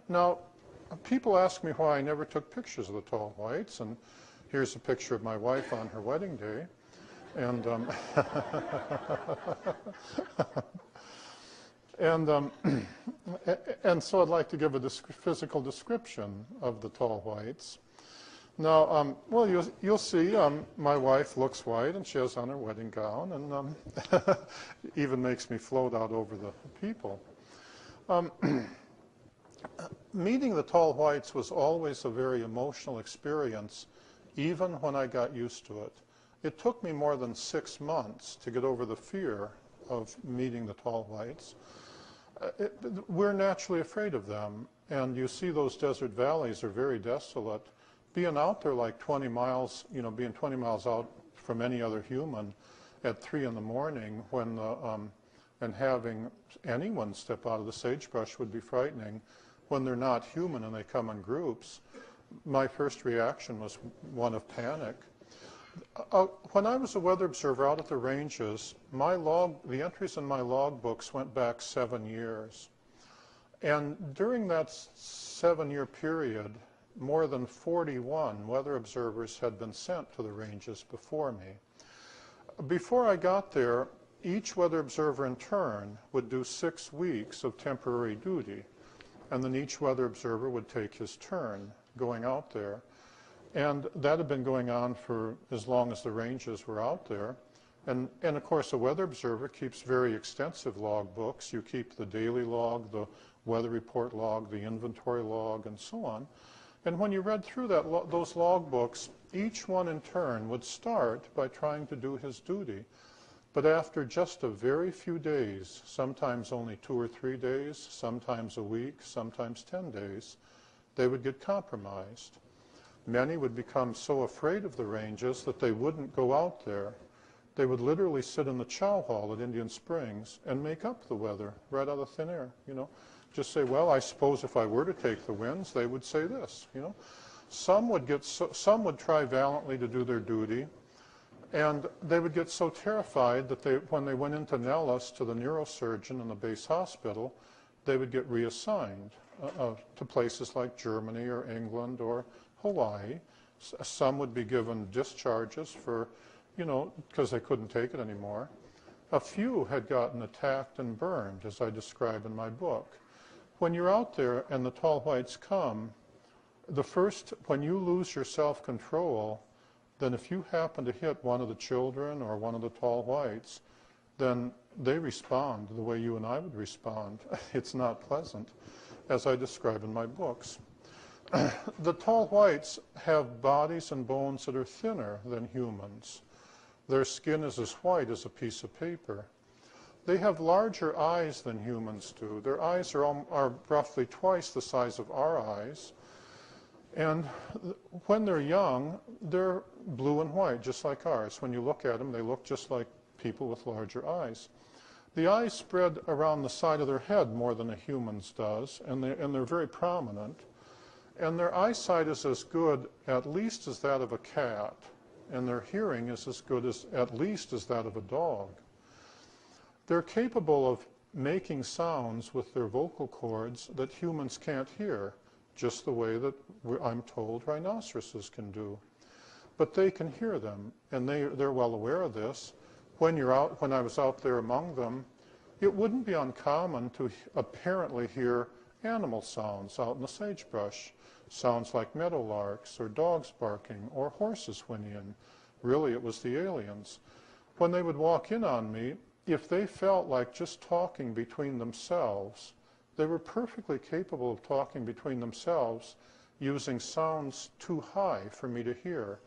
Now, people ask me why I never took pictures of the tall whites, and here's a picture of my wife on her wedding day. And and and so I'd like to give a physical description of the tall whites. Now, well, you'll see my wife looks white, and she has on her wedding gown, and even makes me float out over the people. Meeting the tall whites was always a very emotional experience, even when I got used to it. It took me more than 6 months to get over the fear of meeting the tall whites. We're naturally afraid of them, and you see those desert valleys are very desolate. Being out there like 20 miles, being 20 miles out from any other human at 3 in the morning and having anyone step out of the sagebrush would be frightening. When they're not human and they come in groups, my first reaction was one of panic. When I was a weather observer out at the ranges, the entries in my log books went back 7 years. And during that 7-year period, more than 41 weather observers had been sent to the ranges before me. Before I got there, each weather observer in turn would do 6 weeks of temporary duty, and then each weather observer would take his turn going out there. And that had been going on for as long as the ranges were out there. And of course, a weather observer keeps very extensive log books. You keep the daily log, the weather report log, the inventory log, and so on. And when you read through those log books, each one in turn would start by trying to do his duty. But after just a very few days, sometimes only 2 or 3 days, sometimes a week, sometimes 10 days, they would get compromised. Many would become so afraid of the ranges that they wouldn't go out there. They would literally sit in the chow hall at Indian Springs and make up the weather right out of thin air, Just say, well, I suppose if I were to take the winds, they would say this, Some would try valiantly to do their duty, and they would get so terrified that when they went into Nellis to the neurosurgeon in the base hospital, they would get reassigned to places like Germany or England or Hawaii. Some would be given discharges for, because they couldn't take it anymore. A few had gotten attacked and burned, as I describe in my book. When you're out there and the tall whites come, when you lose your self-control, then if you happen to hit one of the children or one of the tall whites, then they respond the way you and I would respond. It's not pleasant, as I describe in my books. The tall whites have bodies and bones that are thinner than humans. Their skin is as white as a piece of paper. They have larger eyes than humans do. Their eyes are roughly twice the size of our eyes. And when they're young, they're blue and white, just like ours. When you look at them, they look just like people with larger eyes. The eyes spread around the side of their head more than a human's does, and they're very prominent. And their eyesight is as good, at least, as that of a cat, and their hearing is as good as, at least, as that of a dog. They're capable of making sounds with their vocal cords that humans can't hear, just the way that I'm told rhinoceroses can do. But they can hear them, and they're well aware of this. When I was out there among them, it wouldn't be uncommon to apparently hear animal sounds out in the sagebrush, sounds like meadowlarks or dogs barking or horses whinnying. Really, it was the aliens. When they would walk in on me, if they felt like just talking between themselves, they were perfectly capable of talking between themselves using sounds too high for me to hear,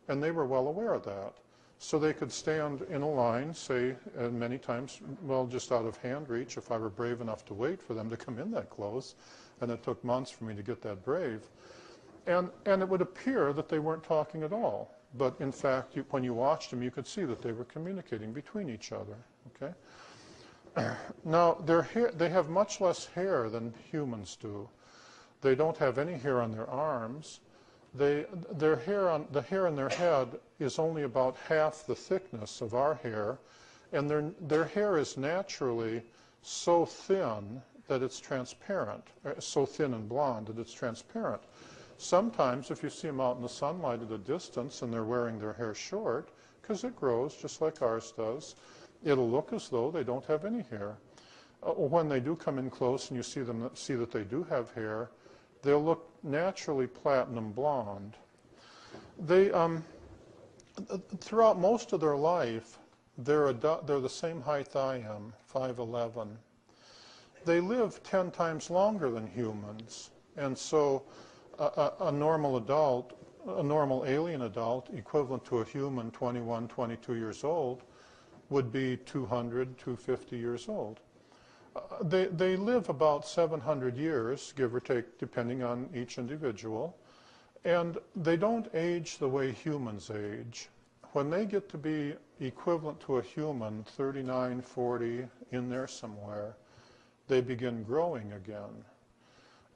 and they were well aware of that. So they could stand in a line, say, and many times, well, just out of hand reach, if I were brave enough to wait for them to come in that close, and it took months for me to get that brave. And it would appear that they weren't talking at all. But in fact, when you watched them, you could see that they were communicating between each other. Okay? Now, they have much less hair than humans do. They don't have any hair on their arms. The hair in their head is only about half the thickness of our hair, and their hair is naturally so thin that it's transparent, so thin and blonde that it's transparent. Sometimes if you see them out in the sunlight at a distance and they're wearing their hair short, because it grows just like ours does, it'll look as though they don't have any hair. When they do come in close and you see that they do have hair, they'll look naturally platinum blonde. They, throughout most of their life, they're the same height I am, 5'11". They live 10 times longer than humans, and so a normal adult, a normal alien adult, equivalent to a human 21, 22 years old, would be 200, 250 years old. They live about 700 years, give or take, depending on each individual, and they don't age the way humans age. When they get to be equivalent to a human, 39, 40, in there somewhere, they begin growing again.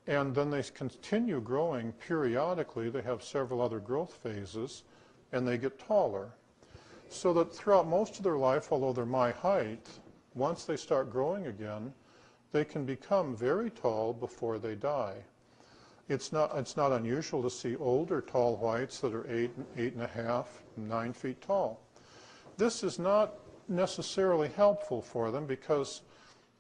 And then they continue growing periodically. They have several other growth phases, and they get taller. So that throughout most of their life, although they're my height, once they start growing again, they can become very tall before they die. It's not unusual to see older tall whites that are 8.5, 9 feet tall. This is not necessarily helpful for them because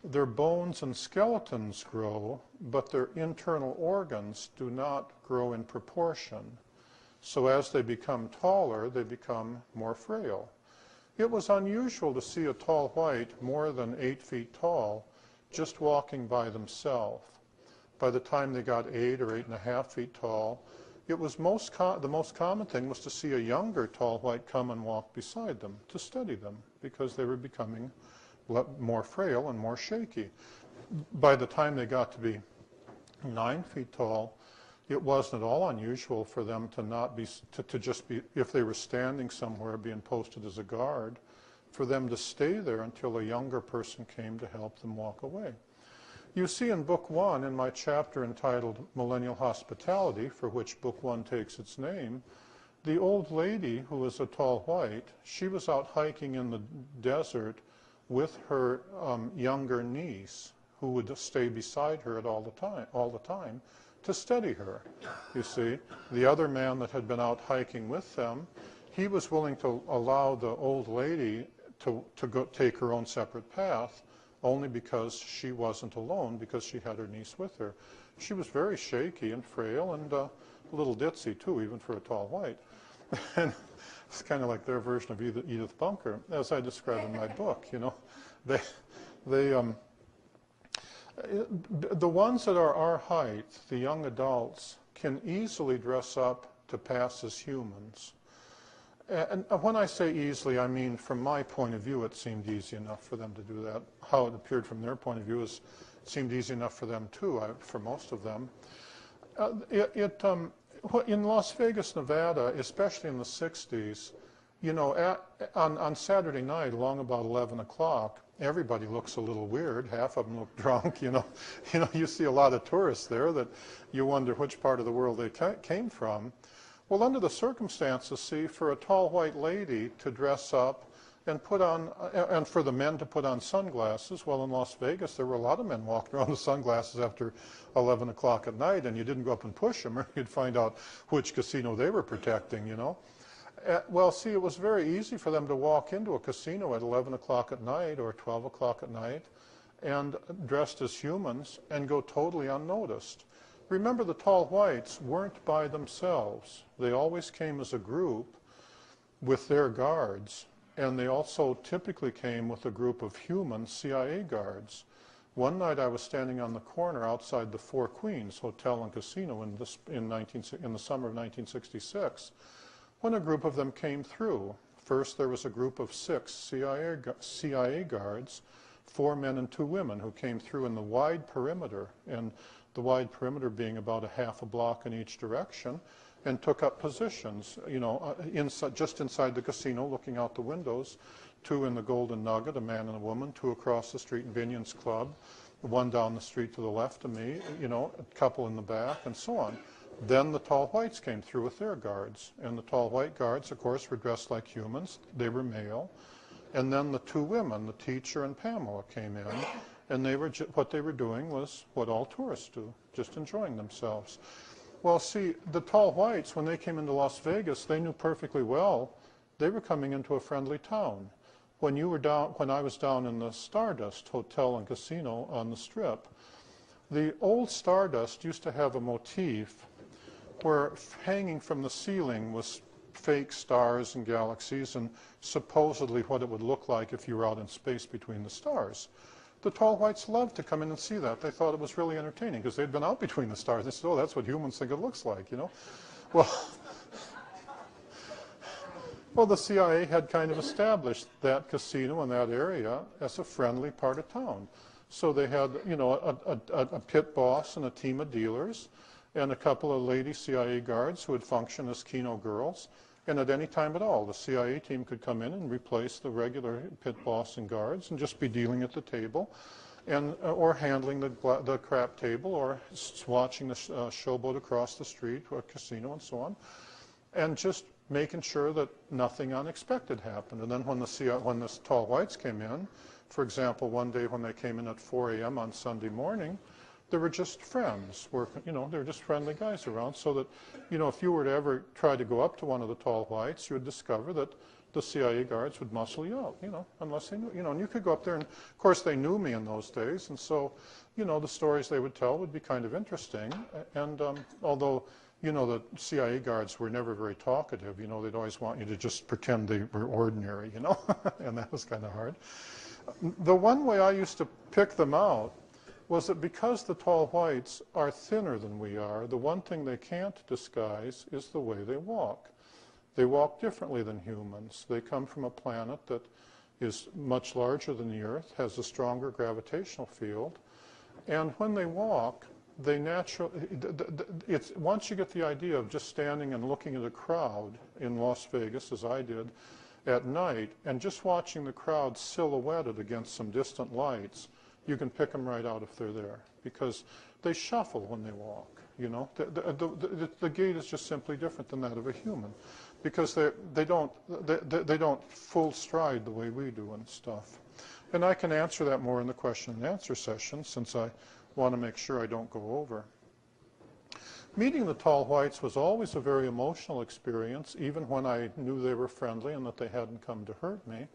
their bones and skeletons grow, but their internal organs do not grow in proportion. So as they become taller, they become more frail. It was unusual to see a tall white more than 8 feet tall just walking by themselves. By the time they got 8 or 8.5 feet tall, it was the most common thing was to see a younger tall white come and walk beside them to study them because they were becoming more frail and more shaky. By the time they got to be 9 feet tall, it wasn't at all unusual for them to not be, to just be, if they were standing somewhere being posted as a guard, for them to stay there until a younger person came to help them walk away. You see in Book 1, in my chapter entitled Millennial Hospitality, for which Book 1 takes its name, the old lady who was a tall white, she was out hiking in the desert with her younger niece, who would stay beside her all the time, to study her. You see, the other man that had been out hiking with them, he was willing to allow the old lady to go take her own separate path, only because she wasn't alone, because she had her niece with her. She was very shaky and frail and a little ditzy too, even for a tall white. And it's kind of like their version of Edith Bunker, as I describe in my book. You know, the ones that are our height, the young adults, can easily dress up to pass as humans. And when I say easily, I mean from my point of view, it seemed easy enough for them to do that. How it appeared from their point of view is it seemed easy enough for them too, for most of them. In Las Vegas, Nevada, especially in the 60s, you know, on Saturday night, along about 11 o'clock, everybody looks a little weird. Half of them look drunk, you know. You see a lot of tourists there that you wonder which part of the world they came from. Well, under the circumstances, see, for a tall white lady to dress up and put on, and for the men to put on sunglasses, well, in Las Vegas, there were a lot of men walking around with sunglasses after 11 o'clock at night, and you didn't go up and push them, or you'd find out which casino they were protecting, you know. Well, see, it was very easy for them to walk into a casino at 11 o'clock at night or 12 o'clock at night and dressed as humans and go totally unnoticed. Remember, the tall whites weren't by themselves. They always came as a group with their guards, and they also typically came with a group of human CIA guards. One night I was standing on the corner outside the Four Queens Hotel and Casino in the summer of 1966, when a group of them came through. First, there was a group of 6 CIA guards, 4 men and 2 women, who came through in the wide perimeter, and the wide perimeter being about a half a block in each direction, and took up positions, you know, just inside the casino, looking out the windows. 2 in the Golden Nugget, a man and a woman, 2 across the street in Binion's Club, 1 down the street to the left of me, you know, a couple in the back, and so on. Then the tall whites came through with their guards, and the tall white guards, of course, were dressed like humans. They were male. And then the 2 women, the teacher and Pamela, came in, And what they were doing was what all tourists do, just enjoying themselves. Well, see, the tall whites, when they came into Las Vegas, they knew perfectly well they were coming into a friendly town. When I was down in the Stardust Hotel and Casino on the Strip, the old Stardust used to have a motif where hanging from the ceiling was fake stars and galaxies and supposedly what it would look like if you were out in space between the stars. The tall whites loved to come in and see that. They thought it was really entertaining because they'd been out between the stars. They said, oh, that's what humans think it looks like, you know. Well, the CIA had kind of established that casino in that area as a friendly part of town. So they had, you know, a pit boss and a team of dealers and a couple of lady CIA guards who would function as Keno girls. And at any time at all, the CIA team could come in and replace the regular pit boss and guards and just be dealing at the table, and or handling the crap table, or watching the showboat across the street, or a casino, and so on, and just making sure that nothing unexpected happened. And then when the tall whites came in, for example, one day when they came in at 4 a.m. on Sunday morning, they were just friends. You know, they were just friendly guys around, so that, you know, if you were to ever try to go up to one of the tall whites, you would discover that the CIA guards would muscle you out, you know, unless they knew, you know, and you could go up there, and of course they knew me in those days, and so, you know, the stories they would tell would be kind of interesting. And although, you know, the CIA guards were never very talkative, you know, they'd always want you to just pretend they were ordinary, you know, and that was kind of hard. The one way I used to pick them out was that because the tall whites are thinner than we are, the one thing they can't disguise is the way they walk. They walk differently than humans. They come from a planet that is much larger than the Earth, has a stronger gravitational field, and when they walk, they naturally, once you get the idea of just standing and looking at a crowd in Las Vegas, as I did, at night, and just watching the crowd silhouetted against some distant lights, you can pick them right out if they're there, because they shuffle when they walk, you know. The gait is just simply different than that of a human, because they don't full stride the way we do and stuff. And I can answer that more in the question and answer session, since I want to make sure I don't go over. Meeting the tall whites was always a very emotional experience, even when I knew they were friendly and that they hadn't come to hurt me,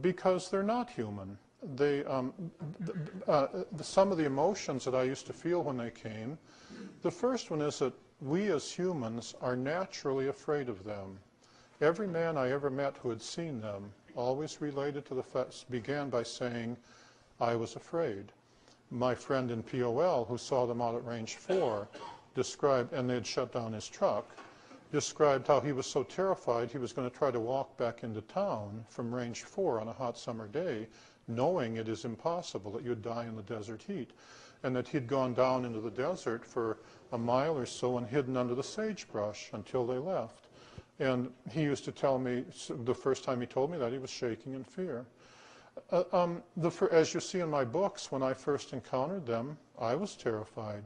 because they're not human. Some of the emotions that I used to feel when they came, the first one is that we as humans are naturally afraid of them. Every man I ever met who had seen them always related to the fact, began by saying, I was afraid. My friend in POL, who saw them out at range 4, described, and they had shut down his truck, described how he was so terrified he was going to try to walk back into town from range 4 on a hot summer day, knowing it is impossible, that you'd die in the desert heat, and that he'd gone down into the desert for a mile or so and hidden under the sagebrush until they left. And he used to tell me, the first time he told me that, he was shaking in fear. As you see in my books, when I first encountered them, I was terrified.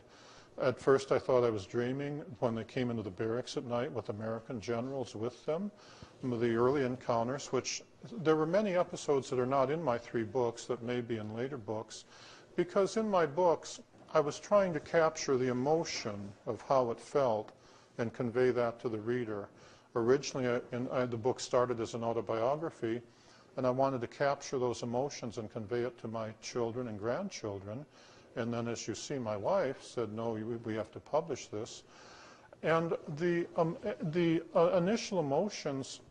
At first I thought I was dreaming when they came into the barracks at night with American generals with them. The early encounters, which there were many episodes that are not in my 3 books that may be in later books, because in my books I was trying to capture the emotion of how it felt and convey that to the reader. Originally, the book started as an autobiography, and I wanted to capture those emotions and convey it to my children and grandchildren. And then, as you see, my wife said, no, we have to publish this. And the initial emotions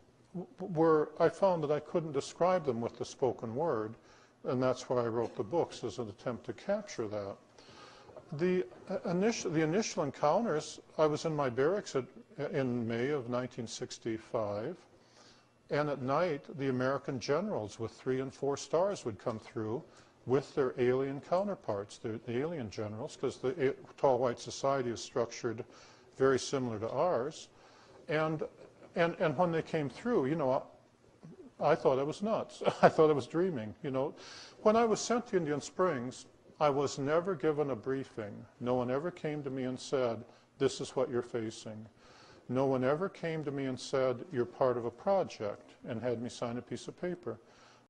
were, I found that I couldn't describe them with the spoken word, and that's why I wrote the books, as an attempt to capture that. The initial encounters, I was in my barracks in May of 1965, and at night the American generals with 3 and 4 stars would come through with their alien counterparts, the alien generals, because the tall white society is structured very similar to ours. And when they came through, you know, I thought I was nuts. I thought I was dreaming, you know. When I was sent to Indian Springs, I was never given a briefing. No one ever came to me and said, this is what you're facing. No one ever came to me and said, you're part of a project, and had me sign a piece of paper.